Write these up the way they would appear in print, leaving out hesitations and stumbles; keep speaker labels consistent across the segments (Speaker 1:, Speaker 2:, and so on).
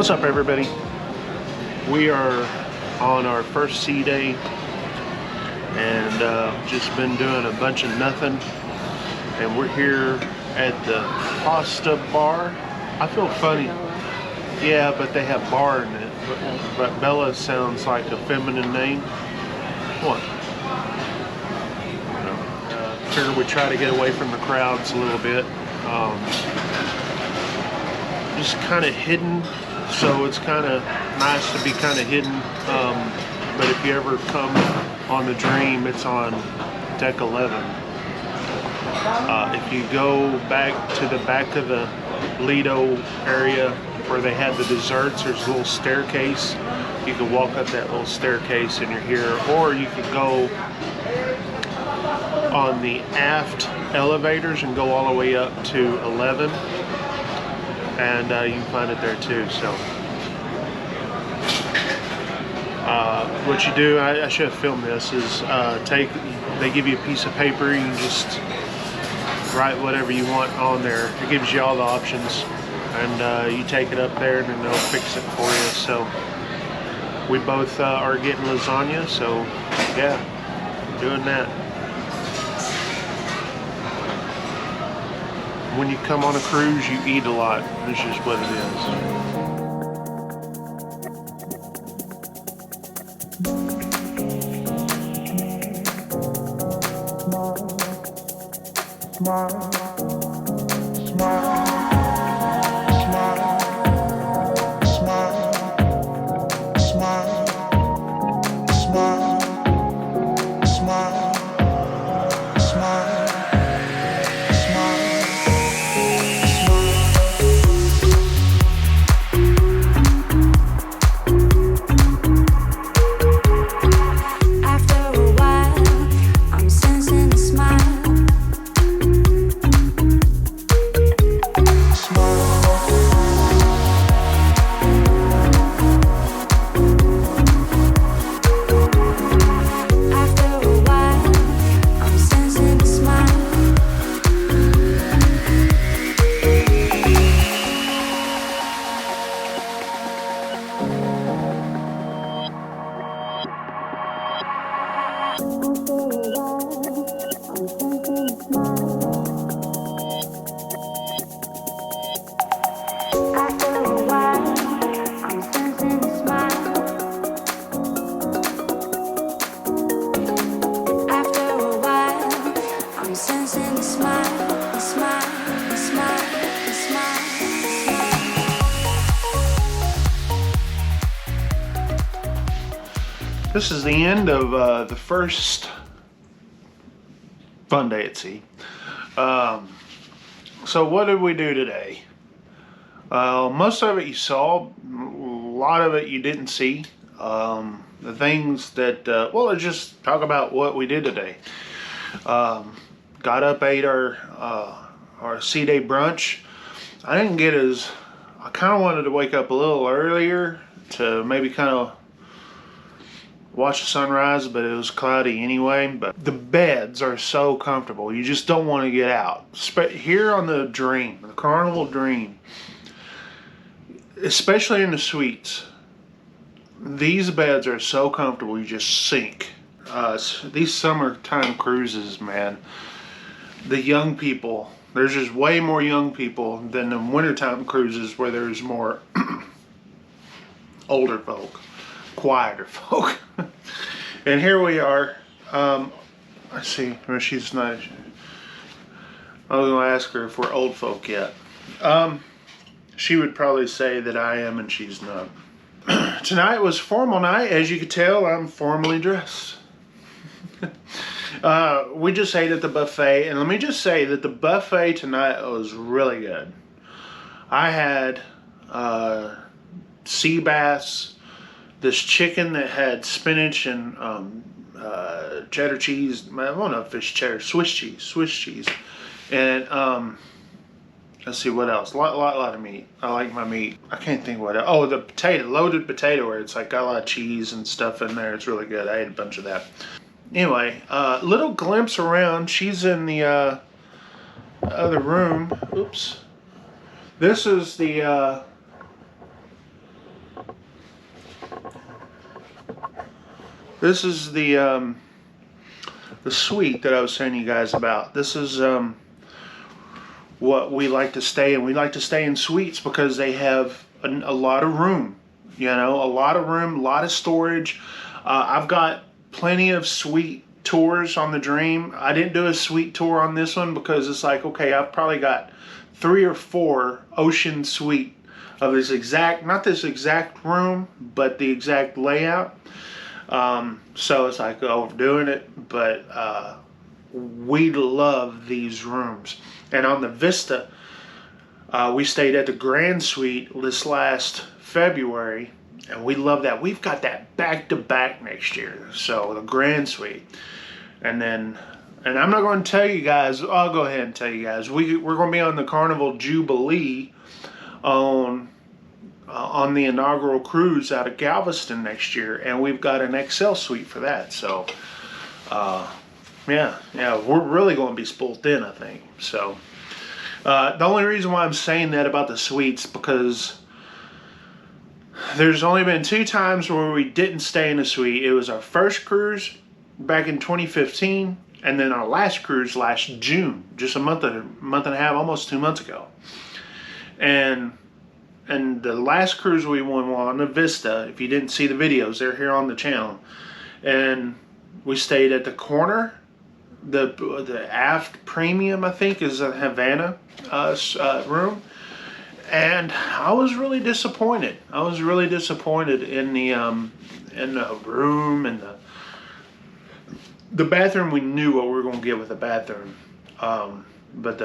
Speaker 1: What's up, everybody? We are on our first sea day and just been doing a bunch of nothing, and we're here at the pasta bar. I feel funny. Yeah, but they have bar in it. But Bella sounds like a feminine name. What? Figured we try to get away from the crowds a little bit. Just kind of hidden, so it's kind of nice to be kind of hidden. But if you ever come on the Dream, it's on deck 11. If you go back to the back of the Lido area where they had the desserts, there's a little staircase. You can walk up that little staircase and you're here, or you could go on the aft elevators and go all the way up to 11, and you can find it there too. So what you do, I should have filmed this, is they give you a piece of paper, you can just write whatever you want on there. It gives you all the options, and you take it up there and then they'll fix it for you. So we both are getting lasagna, so yeah, doing that. When you come on a cruise, you eat a lot. That's just what it This is the end of the first fun day at sea. So what did we do today? Most of it you saw, a lot of it you didn't see. The things that, well, let's just talk about what we did today. Got up, ate our sea day brunch. I didn't get I kind of wanted to wake up a little earlier to maybe kind of watch the sunrise, but it was cloudy anyway. But the beds are so comfortable, you just don't want to get out. Here on the Dream, the Carnival Dream, especially in the suites, these beds are so comfortable you just sink. These summertime cruises, man, the young people, there's just way more young people than the wintertime cruises where there's more older folk, quieter folk. And here we are. I see, well, she's not. I was going to ask her if we're old folk yet. She would probably say that I am, and she's not. Tonight was formal night. As you can tell, I'm formally dressed. We just ate at the buffet, and let me just say that the buffet tonight was really good. I had sea bass, this chicken that had spinach and cheddar cheese. I don't know if it's cheddar, Swiss cheese, and let's see what else. Lot of meat. I like my meat. I can't think what else. Oh, the loaded potato, where it's like got a lot of cheese and stuff in there. It's really good. I ate a bunch of that. Anyway, little glimpse around. She's in the other room. Oops. This is the This is the suite that I was telling you guys about. This is what we like to stay in. We like to stay in suites because they have a lot of room. You know, a lot of room, a lot of storage. I've got plenty of suite tours on the Dream. I didn't do a suite tour on this one because it's like, okay, I've probably got 3 or 4 ocean suite of this exact, not this exact room, but the exact layout. So it's like, oh, we're doing it, but we love these rooms. And on the Vista, we stayed at the Grand Suite this last February, and we love that. We've got that back-to-back next year, so the Grand Suite. And then, and I'm not going to tell you guys, I'll go ahead and tell you guys, we're going to be on the Carnival Jubilee on the inaugural cruise out of Galveston next year, and we've got an XL suite for that. So, yeah, we're really going to be spooled in, I think. So, the only reason why I'm saying that about the suites because there's only been 2 times where we didn't stay in a suite. It was our first cruise back in 2015, and then our last cruise last June, just a month and a half, almost 2 months ago. And the last cruise we went on the Vista, if you didn't see the videos, they're here on the channel. And we stayed at the corner, the aft premium, I think, is a Havana room. And I was really disappointed. I was really disappointed in the room and the bathroom. We knew what we were going to get with the bathroom, but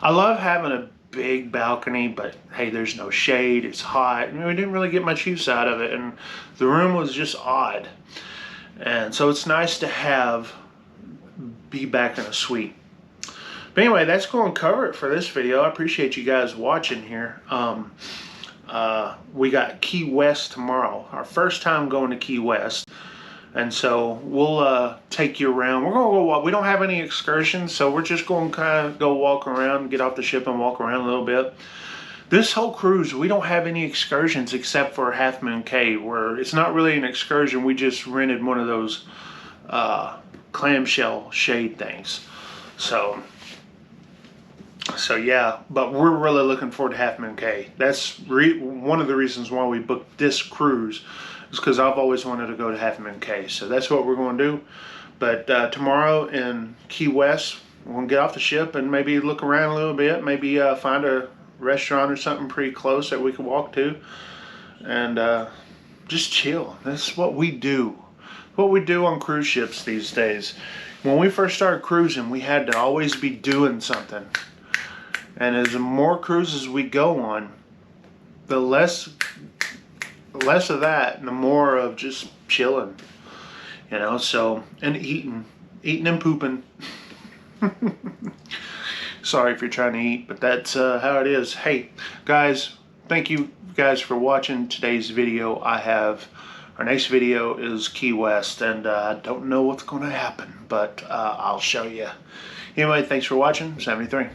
Speaker 1: I love having a big balcony, but hey, there's no shade. It's hot. I mean, we didn't really get much use out of it, and the room was just odd. And so it's nice to be back in a suite. But anyway, that's going to cover it for this video. I appreciate you guys watching here. We got Key West tomorrow. Our first time going to Key West. And so we'll take you around. We're going to go walk. We don't have any excursions, so we're just going to kind of go walk around, get off the ship and walk around a little bit. This whole cruise, we don't have any excursions except for Half Moon Cay, where it's not really an excursion. We just rented one of those clamshell shade things. So yeah, but we're really looking forward to Half Moon Cay. That's one of the reasons why we booked this cruise, is because I've always wanted to go to Half Moon Cay. So that's what we're going to do. But tomorrow in Key West, we're going to get off the ship and maybe look around a little bit. Maybe find a restaurant or something pretty close that we can walk to. And just chill. That's what we do. What we do on cruise ships these days. When we first started cruising, we had to always be doing something. And as the more cruises we go on, the less of that and the more of just chilling, you know. So, and eating and pooping. Sorry if you're trying to eat, but that's how it is. Hey guys, thank you guys for watching today's video. Our next video is Key West, and I don't know what's going to happen, but I'll show you. Anyway, thanks for watching. 73.